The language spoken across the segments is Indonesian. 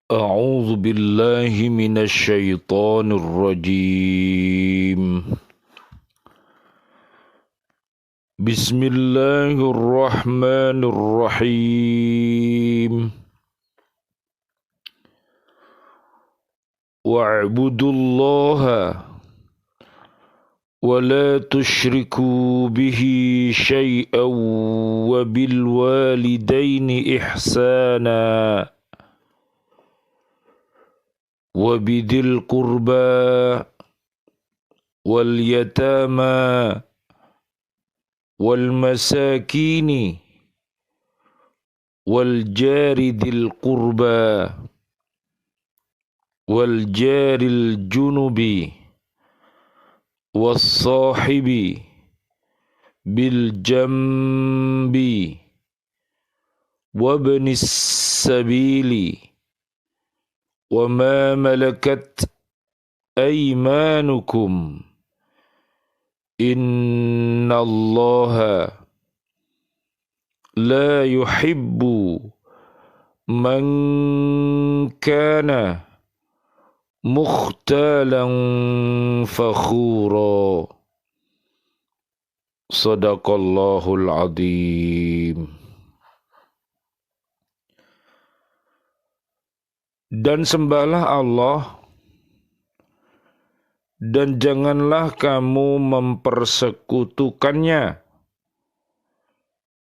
أعوذ بالله من الشيطان الرجيم. بسم الله الرحمن الرحيم. واعبدوا الله ولا تشركوا به شيئا وبالوالدين إحسانا وبذي القربى واليتامى والمساكين والجار ذي القربى والجار الجنب والصاحب بالجنب وابن السبيل وما ملكت أيمانكم إن الله لا يحب من كان مختالا فخورا. Sadaqallahul Azim. Dan sembahlah Allah, dan janganlah kamu mempersekutukannya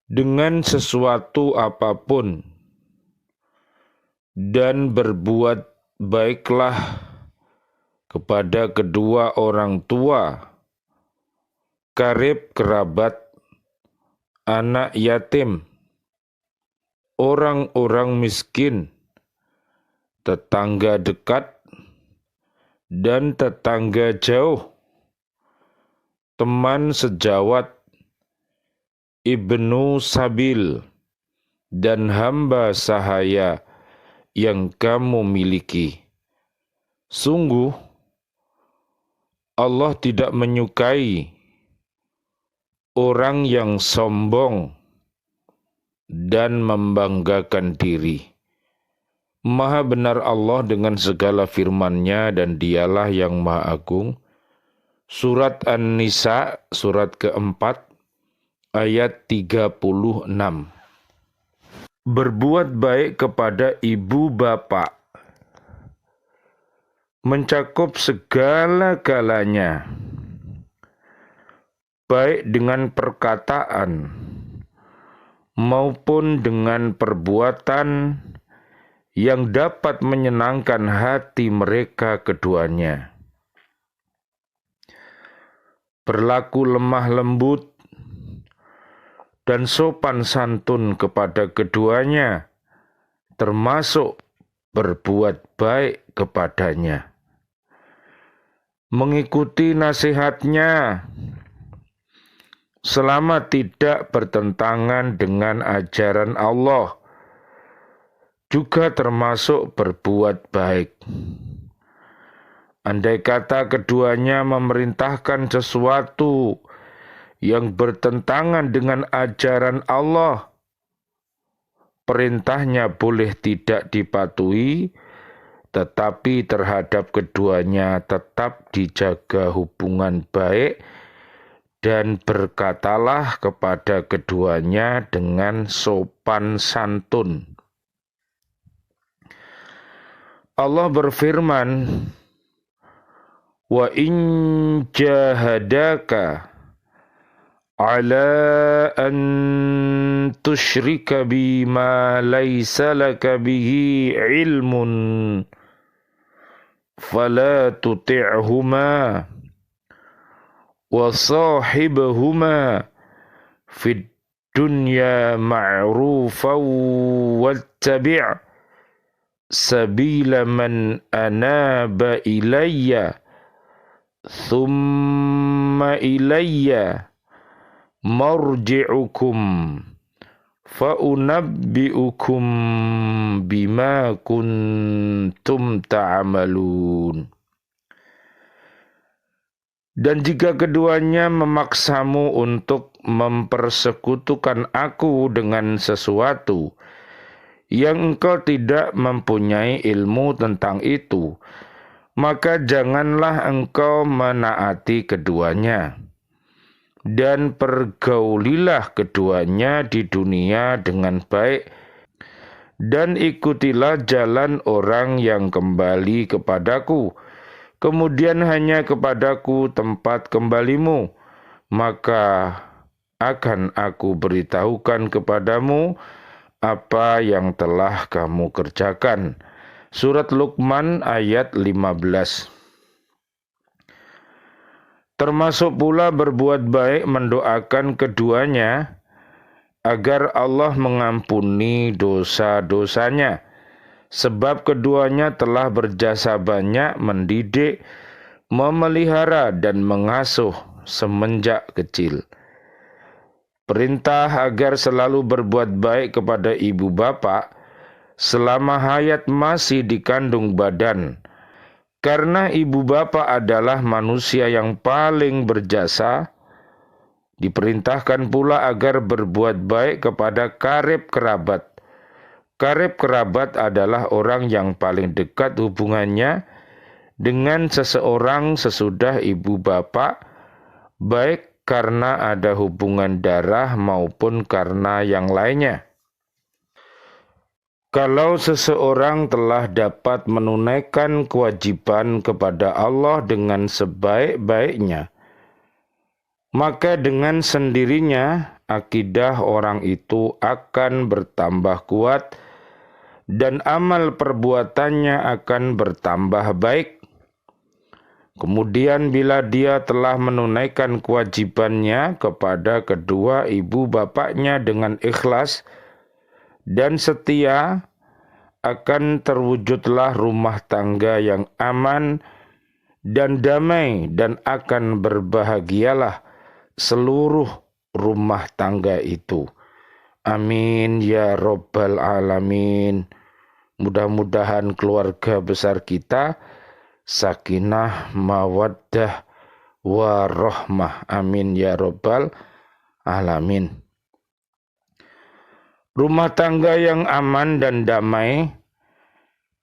dengan sesuatu apapun, dan berbuat baiklah kepada kedua orang tua, karib kerabat, anak yatim, orang-orang miskin, tetangga dekat dan tetangga jauh, teman sejawat, ibnu sabil, dan hamba sahaya yang kamu miliki. Sungguh, Allah tidak menyukai orang yang sombong dan membanggakan diri. Maha benar Allah dengan segala firman-Nya, dan Dialah yang Maha Agung. Surat An-Nisa, surat keempat, ayat 36. Berbuat baik kepada ibu bapak mencakup segala-galanya, baik dengan perkataan maupun dengan perbuatan yang dapat menyenangkan hati mereka keduanya. Berlaku lemah lembut dan sopan santun kepada keduanya, termasuk berbuat baik kepadanya. Mengikuti nasihatnya selama tidak bertentangan dengan ajaran Allah, juga termasuk berbuat baik. Andai kata keduanya memerintahkan sesuatu yang bertentangan dengan ajaran Allah, perintahnya boleh tidak dipatuhi, tetapi terhadap keduanya tetap dijaga hubungan baik, dan berkatalah kepada keduanya dengan sopan santun. Allah berfirman, wa in jahadaka ala an tusyrika bima laysa laka bihi ilmun fala tuti'huma wa sahibhuma fid dunya ma'rufan wattabi' sabila man anaba ilayya thumma ilayya marji'ukum faunabbi'ukum bima kuntum ta'amalun. Dan jika keduanya memaksamu untuk mempersekutukan aku dengan sesuatu yang engkau tidak mempunyai ilmu tentang itu, maka janganlah engkau menaati keduanya. Dan pergaulilah keduanya di dunia dengan baik, dan ikutilah jalan orang yang kembali kepadaku, kemudian hanya kepadaku tempat kembalimu, maka akan aku beritahukan kepadamu apa yang telah kamu kerjakan. Surat Luqman ayat 15. Termasuk pula berbuat baik mendoakan keduanya agar Allah mengampuni dosa-dosanya, sebab keduanya telah berjasa banyak mendidik, memelihara dan mengasuh semenjak kecil. Perintah agar selalu berbuat baik kepada ibu bapa selama hayat masih dikandung badan, karena ibu bapa adalah manusia yang paling berjasa. Diperintahkan pula agar berbuat baik kepada karib kerabat. Karib kerabat adalah orang yang paling dekat hubungannya dengan seseorang sesudah ibu bapa, baik karena ada hubungan darah maupun karena yang lainnya. Kalau seseorang telah dapat menunaikan kewajiban kepada Allah dengan sebaik-baiknya, maka dengan sendirinya akidah orang itu akan bertambah kuat dan amal perbuatannya akan bertambah baik. Kemudian bila dia telah menunaikan kewajibannya kepada kedua ibu bapaknya dengan ikhlas dan setia, akan terwujudlah rumah tangga yang aman dan damai, dan akan berbahagialah seluruh rumah tangga itu. Amin ya Rabbal Alamin. Mudah-mudahan keluarga besar kita sakinah, mawaddah, warahmah. Amin ya Rabbal Alamin. Rumah tangga yang aman dan damai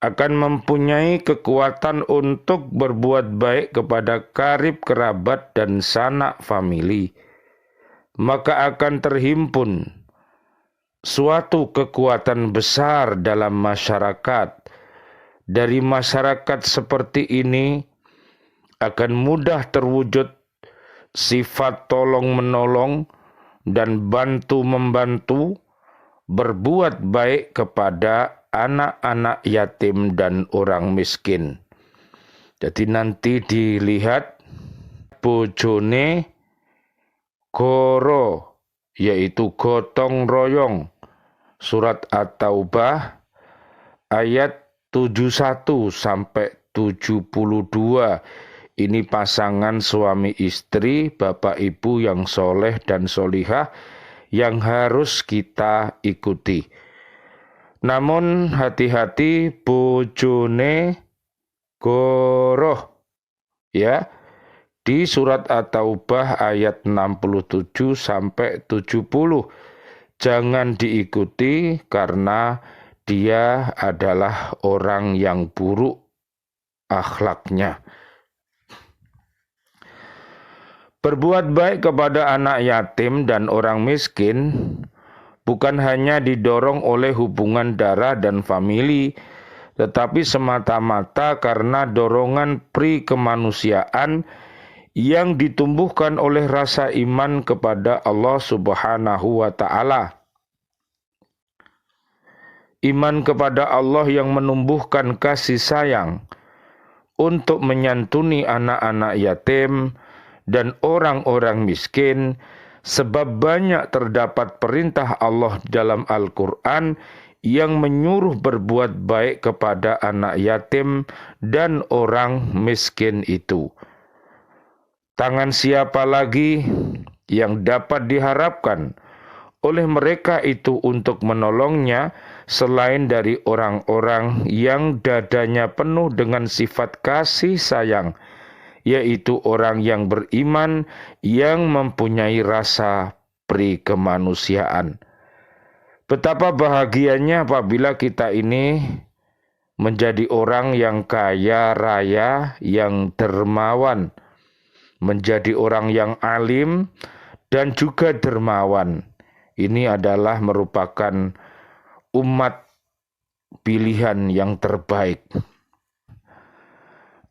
akan mempunyai kekuatan untuk berbuat baik kepada karib kerabat dan sanak famili. Maka akan terhimpun suatu kekuatan besar dalam masyarakat. Dari masyarakat seperti ini akan mudah terwujud sifat tolong-menolong dan bantu-membantu, berbuat baik kepada anak-anak yatim dan orang miskin. Jadi nanti dilihat bojone goro, yaitu gotong royong. Surat At-Taubah ayat 71 sampai 72. Ini pasangan suami istri, bapak ibu yang soleh dan solihah yang harus kita ikuti. Namun hati-hati bojone goroh, ya. Di surat At-Taubah ayat 67 sampai 70. Jangan diikuti karena dia adalah orang yang buruk akhlaknya. Berbuat baik kepada anak yatim dan orang miskin bukan hanya didorong oleh hubungan darah dan famili, tetapi semata-mata karena dorongan pri kemanusiaan yang ditumbuhkan oleh rasa iman kepada Allah Subhanahu wa Ta'ala. Iman kepada Allah yang menumbuhkan kasih sayang untuk menyantuni anak-anak yatim dan orang-orang miskin, sebab banyak terdapat perintah Allah dalam Al-Quran yang menyuruh berbuat baik kepada anak yatim dan orang miskin itu. Tangan siapa lagi yang dapat diharapkan oleh mereka itu untuk menolongnya selain dari orang-orang yang dadanya penuh dengan sifat kasih sayang, yaitu orang yang beriman yang mempunyai rasa pri kemanusiaan. Betapa bahagianya apabila kita ini menjadi orang yang kaya raya, yang dermawan, menjadi orang yang alim dan juga dermawan. Ini adalah merupakan umat pilihan yang terbaik.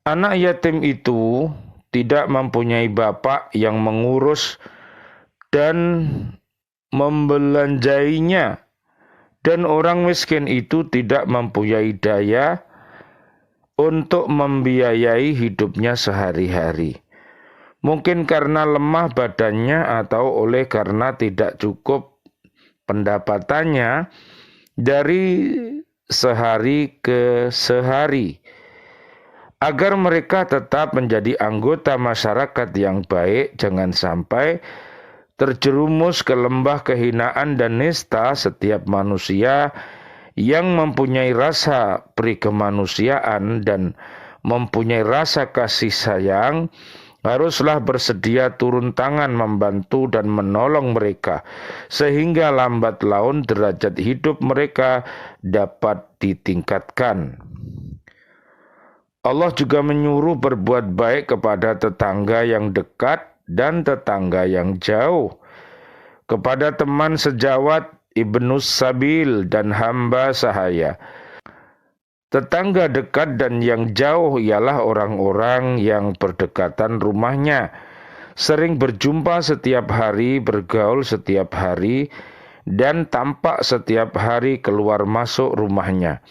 Anak yatim itu tidak mempunyai bapak yang mengurus dan membelanjainya, dan orang miskin itu tidak mempunyai daya untuk membiayai hidupnya sehari-hari. Mungkin karena lemah badannya atau oleh karena tidak cukup pendapatannya dari sehari ke sehari. Agar mereka tetap menjadi anggota masyarakat yang baik, jangan sampai terjerumus ke lembah kehinaan dan nista. Setiap manusia yang mempunyai rasa perikemanusiaan dan mempunyai rasa kasih sayang haruslah bersedia turun tangan membantu dan menolong mereka, sehingga lambat laun derajat hidup mereka dapat ditingkatkan. Allah juga menyuruh berbuat baik kepada tetangga yang dekat dan tetangga yang jauh, kepada teman sejawat, ibnus sabil, dan hamba sahaya. Tetangga dekat dan yang jauh ialah orang-orang yang berdekatan rumahnya, sering berjumpa setiap hari, bergaul setiap hari, dan tampak setiap hari keluar masuk rumahnya.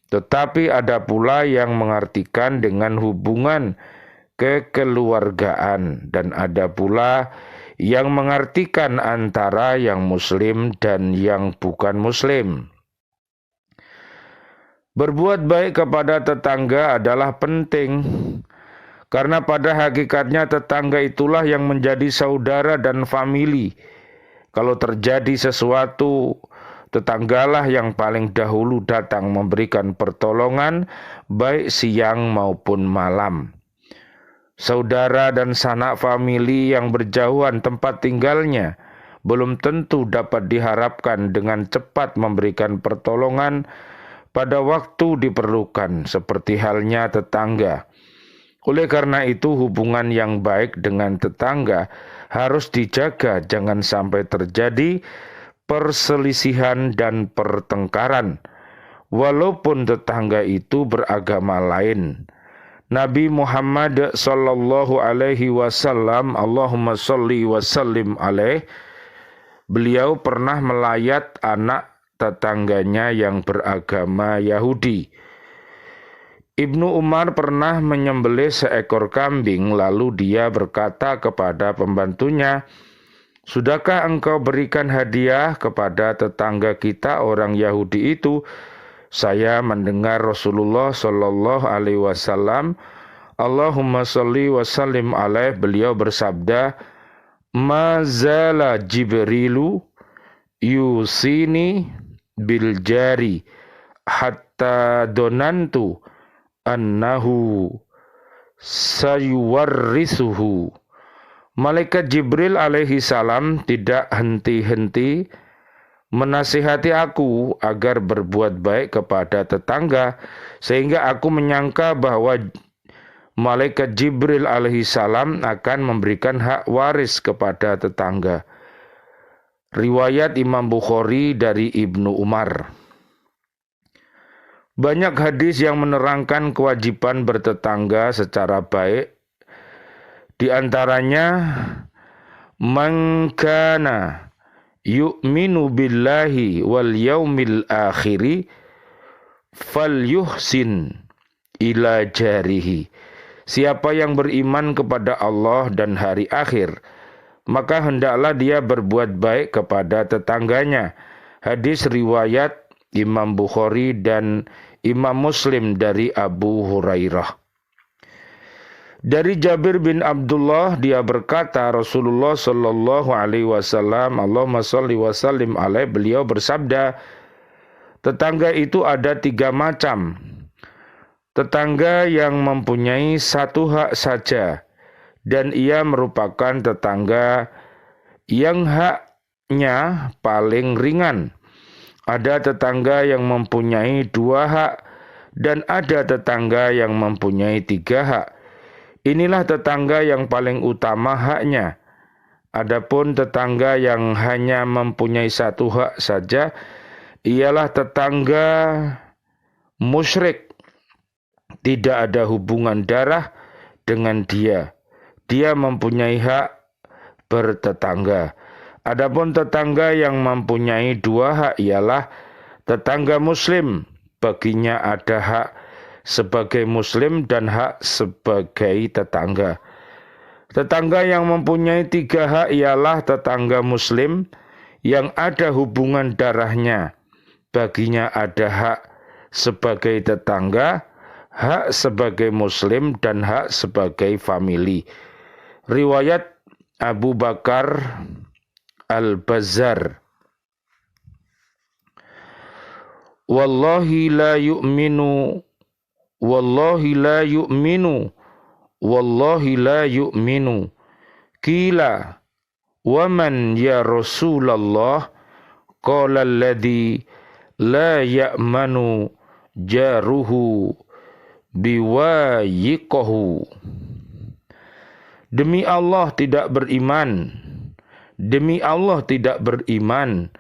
Tetapi ada pula yang mengartikan dengan hubungan kekeluargaan, dan ada pula yang mengartikan antara yang muslim dan yang bukan muslim. Berbuat baik kepada tetangga adalah penting, karena pada hakikatnya tetangga itulah yang menjadi saudara dan famili. Kalau terjadi sesuatu, tetanggalah yang paling dahulu datang memberikan pertolongan, baik siang maupun malam. Saudara dan sanak famili yang berjauhan tempat tinggalnya belum tentu dapat diharapkan dengan cepat memberikan pertolongan pada waktu diperlukan, seperti halnya tetangga. Oleh karena itu, hubungan yang baik dengan tetangga harus dijaga, jangan sampai terjadi perselisihan dan pertengkaran, walaupun tetangga itu beragama lain. Nabi Muhammad sallallahu alaihi wasallam, Allahumma sholli wa sallim alaih, beliau pernah melayat anak tetangganya yang beragama Yahudi. Ibnu Umar pernah menyembelih seekor kambing, lalu dia berkata kepada pembantunya, "Sudahkah engkau berikan hadiah kepada tetangga kita orang Yahudi itu?" Saya mendengar Rasulullah Shallallahu Alaihi Wasallam, Allahumma sholli wa sallim alaih, beliau bersabda, "Mazala Jibrilu yusini bil jari hatta donantu annahu sayuwarrisuhu." Malaikat Jibril alaihi salam tidak henti-henti menasihati aku agar berbuat baik kepada tetangga, sehingga aku menyangka bahwa malaikat Jibril alaihi salam akan memberikan hak waris kepada tetangga. Riwayat Imam Bukhari dari Ibnu Umar. Banyak hadis yang menerangkan kewajiban bertetangga secara baik. Di antaranya, man kana yu'minu billahi wal yaumil akhiri falyuhsin ila jarihi. Siapa yang beriman kepada Allah dan hari akhir, maka hendaklah dia berbuat baik kepada tetangganya. Hadis riwayat Imam Bukhari dan Imam Muslim dari Abu Hurairah. Dari Jabir bin Abdullah, dia berkata, Rasulullah Shallallahu Alaihi Wasallam, Allahumma sholli wa sallim alaih, beliau bersabda, tetangga itu ada 3 macam. Tetangga yang mempunyai satu hak saja, dan ia merupakan tetangga yang haknya paling ringan. Ada tetangga yang mempunyai 2 hak dan ada tetangga yang mempunyai 3 hak. Inilah tetangga yang paling utama haknya. Adapun tetangga yang hanya mempunyai 1 hak saja, ialah tetangga musyrik. Tidak ada hubungan darah dengan dia. Dia mempunyai hak bertetangga. Adapun tetangga yang mempunyai 2 hak ialah tetangga muslim. Baginya ada hak sebagai muslim dan hak sebagai tetangga. Tetangga yang mempunyai 3 hak ialah tetangga muslim yang ada hubungan darahnya. Baginya ada hak sebagai tetangga, hak sebagai muslim, dan hak sebagai famili. Riwayat Abu Bakar Al-Bazzar. Wallahi la yu'minu, wallahi la yu'minu, wallahi la yu'minu. Qila, waman ya Rasulullah? Qala alladhi la ya'manu jaruhu biwayiqahu. Demi Allah tidak beriman. Demi Allah tidak beriman.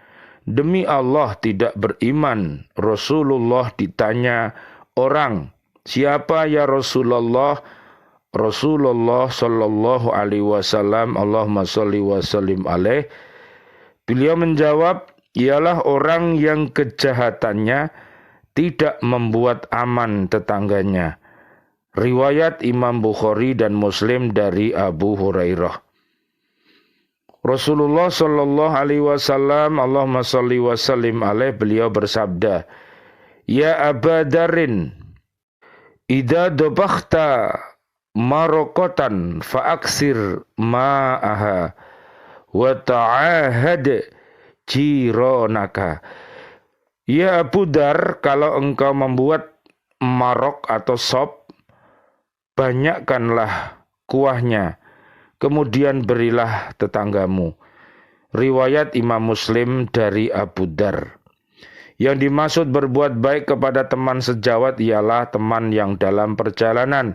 Demi Allah tidak beriman. Rasulullah ditanya orang, siapa ya Rasulullah? Rasulullah sallallahu alaihi wasallam, Allahumma shalli wa sallim alaih. Beliau menjawab, ialah orang yang kejahatannya tidak membuat aman tetangganya. Riwayat Imam Bukhari dan Muslim dari Abu Hurairah. Rasulullah sallallahu alaihi wasallam, Allahumma shalli wa sallim alaih, beliau bersabda, ya Aba Darin, idza dabakhta marokotan fa'aksir ma'aha wa ta'ahad jironaka. Ya Abu Dar, kalau engkau membuat marok atau sop, banyakkanlah kuahnya, kemudian berilah tetanggamu. Riwayat Imam Muslim dari Abu Dar. Yang dimaksud berbuat baik kepada teman sejawat ialah teman yang dalam perjalanan,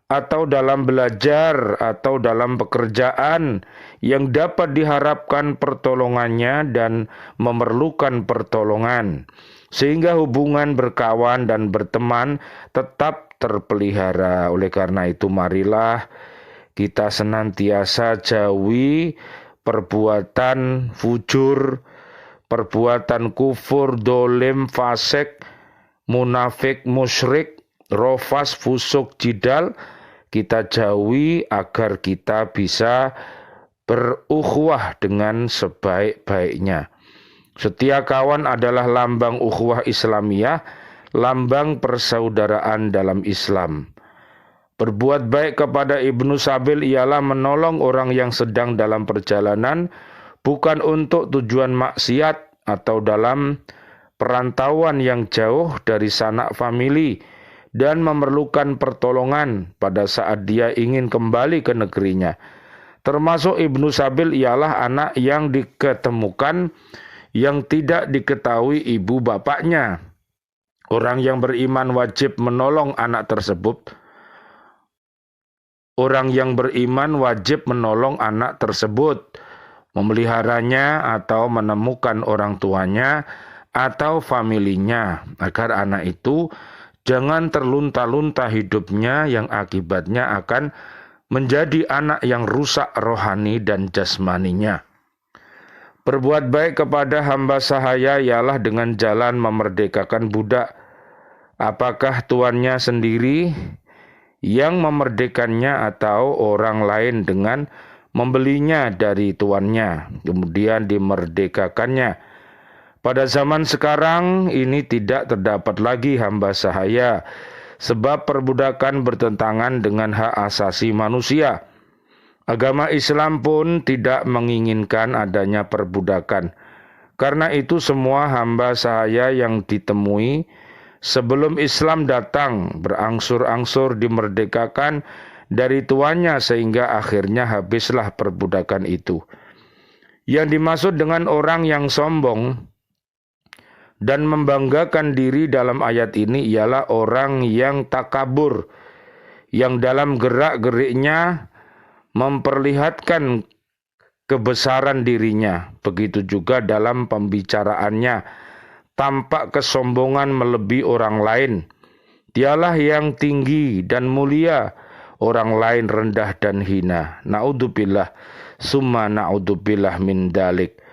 atau dalam belajar, atau dalam pekerjaan yang dapat diharapkan pertolongannya dan memerlukan pertolongan, sehingga hubungan berkawan dan berteman tetap terpelihara. Oleh karena itu marilah kita senantiasa jauhi perbuatan fujur, perbuatan kufur, dolim, fasik, munafik, musyrik, rofas, fusuk, jidal. Kita jauhi agar kita bisa berukhuwah dengan sebaik-baiknya. Setia kawan adalah lambang ukhuwah Islamiyah, lambang persaudaraan dalam Islam. Berbuat baik kepada Ibnu Sabil ialah menolong orang yang sedang dalam perjalanan, bukan untuk tujuan maksiat atau dalam perantauan yang jauh dari sanak famili, dan memerlukan pertolongan pada saat dia ingin kembali ke negerinya. Termasuk Ibnu Sabil ialah anak yang diketemukan yang tidak diketahui ibu bapaknya. Orang yang beriman wajib menolong anak tersebut. Orang yang beriman wajib menolong anak tersebut, memeliharanya atau menemukan orang tuanya atau familinya, agar anak itu jangan terlunta-lunta hidupnya yang akibatnya akan menjadi anak yang rusak rohani dan jasmaninya. Berbuat baik kepada hamba sahaya ialah dengan jalan memerdekakan budak. Apakah tuannya sendiri yang memerdekakannya atau orang lain dengan membelinya dari tuannya, kemudian dimerdekakannya. Pada zaman sekarang ini tidak terdapat lagi hamba sahaya, sebab perbudakan bertentangan dengan hak asasi manusia. Agama Islam pun tidak menginginkan adanya perbudakan. Karena itu semua hamba sahaya yang ditemui sebelum Islam datang berangsur-angsur dimerdekakan dari tuannya sehingga akhirnya habislah perbudakan itu. Yang dimaksud dengan orang yang sombong Dan membanggakan diri dalam ayat ini ialah orang yang takabur, yang dalam gerak-geriknya memperlihatkan kebesaran dirinya. Begitu juga dalam pembicaraannya, tampak kesombongan melebihi orang lain. Dialah yang tinggi dan mulia, orang lain rendah dan hina. Na'udzubillah, summa na'udzubillah min dalik.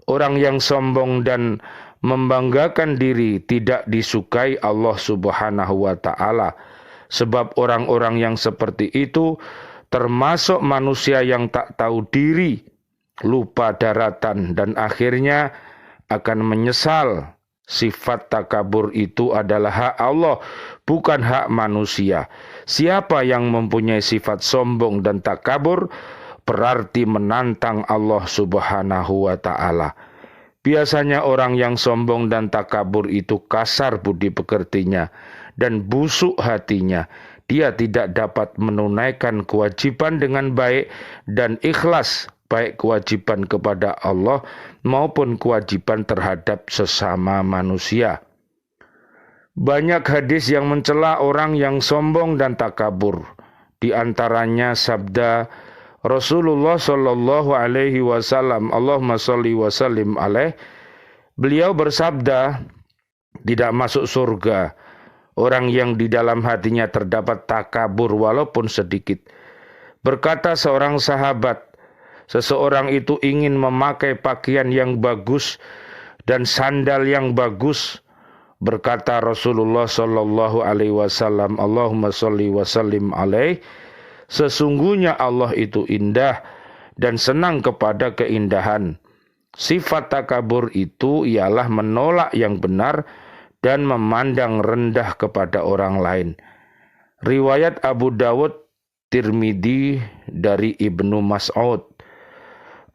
Orang yang sombong dan membanggakan diri tidak disukai Allah Subhanahu wa ta'ala. Sebab orang-orang yang seperti itu termasuk manusia yang tak tahu diri, lupa daratan, dan akhirnya akan menyesal. Sifat takabur itu adalah hak Allah, bukan hak manusia. Siapa yang mempunyai sifat sombong dan takabur berarti menantang Allah Subhanahu wa ta'ala. Biasanya orang yang sombong dan takabur itu kasar budi pekertinya dan busuk hatinya. Dia tidak dapat menunaikan kewajiban dengan baik dan ikhlas, baik kewajiban kepada Allah maupun kewajiban terhadap sesama manusia. Banyak hadis yang mencela orang yang sombong dan takabur. Di antaranya sabda Rasulullah Shallallahu Alaihi Wasallam, Allahumma sholli wa sallim alaih. Beliau bersabda, tidak masuk surga orang yang di dalam hatinya terdapat takabur walaupun sedikit. Berkata seorang sahabat, seseorang itu ingin memakai pakaian yang bagus dan sandal yang bagus. Berkata Rasulullah Shallallahu Alaihi Wasallam, Allahumma sholli wa sallim alaih. Sesungguhnya Allah itu indah dan senang kepada keindahan. Sifat takabur itu ialah menolak yang benar dan memandang rendah kepada orang lain. Riwayat Abu Dawud, Tirmidzi dari Ibnu Mas'ud.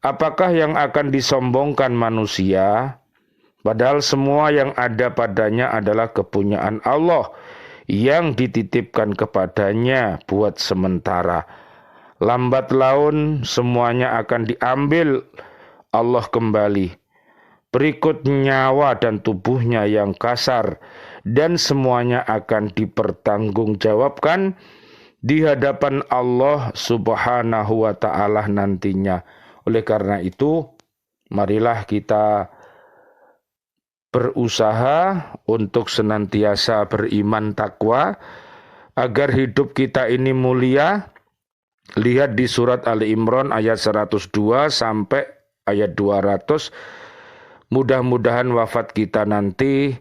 Apakah yang akan disombongkan manusia? Padahal semua yang ada padanya adalah kepunyaan Allah yang dititipkan kepadanya buat sementara. Lambat laun semuanya akan diambil Allah kembali. Berikut nyawa dan tubuhnya yang kasar, dan semuanya akan dipertanggungjawabkan di hadapan Allah Subhanahu wa ta'ala nantinya. Oleh karena itu, marilah kita berusaha untuk senantiasa beriman takwa agar hidup kita ini mulia. Lihat di surat Ali Imran ayat 102 sampai ayat 200. Mudah-mudahan wafat kita nanti,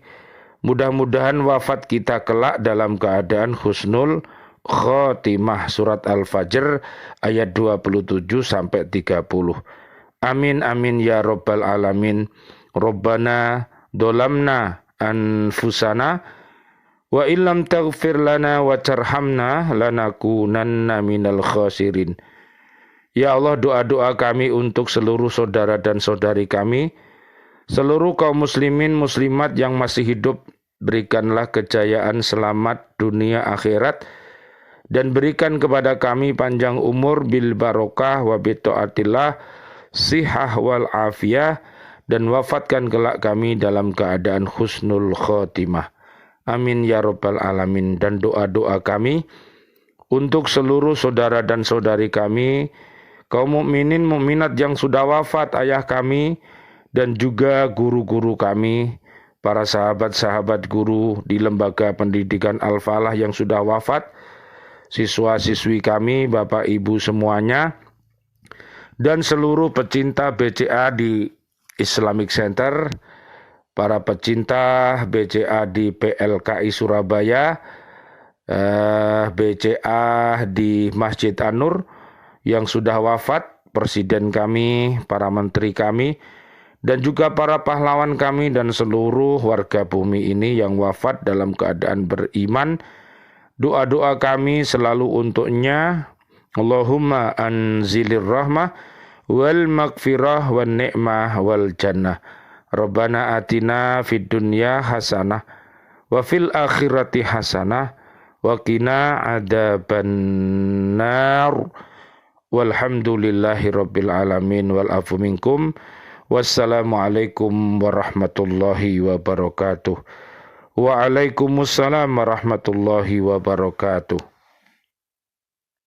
mudah-mudahan wafat kita kelak dalam keadaan husnul khotimah. Surat Al-Fajr ayat 27 sampai 30. Amin amin ya rabbal alamin. Rabbana dolamna anfusana wa illam taghfir lana wa tarhamna lanakunanna minal khasirin. Ya Allah, doa-doa kami untuk seluruh saudara dan saudari kami, seluruh kaum muslimin muslimat yang masih hidup, berikanlah kejayaan selamat dunia akhirat, dan berikan kepada kami panjang umur bil barokah wa bi taatillah, sihah wal afiyah, dan wafatkan kelak kami dalam keadaan husnul khotimah. Amin ya rabbal alamin. Dan doa-doa kami untuk seluruh saudara dan saudari kami, kaum mukminin mukminat yang sudah wafat, ayah kami, dan juga guru-guru kami, para sahabat-sahabat guru di lembaga pendidikan Al-Falah yang sudah wafat, siswa-siswi kami, bapak ibu semuanya, dan seluruh pecinta BCA di Islamic Center, para pecinta BCA di PLKI Surabaya, BCA di Masjid An-Nur yang sudah wafat, presiden kami, para menteri kami, dan juga para pahlawan kami dan seluruh warga bumi ini yang wafat dalam keadaan beriman. Doa-doa kami selalu untuknya. Allahumma anzilir rahmah wal maghfirah wan ni'mah wal jannah. Rabbana atina fid dunya hasanah wa fil akhirati hasanah wa qina adzabannar. Walhamdulillahi rabbil alamin wal afu minkum Wassalamualaikum warahmatullahi wabarakatuh. Waalaikumsalam warahmatullahi wabarakatuh.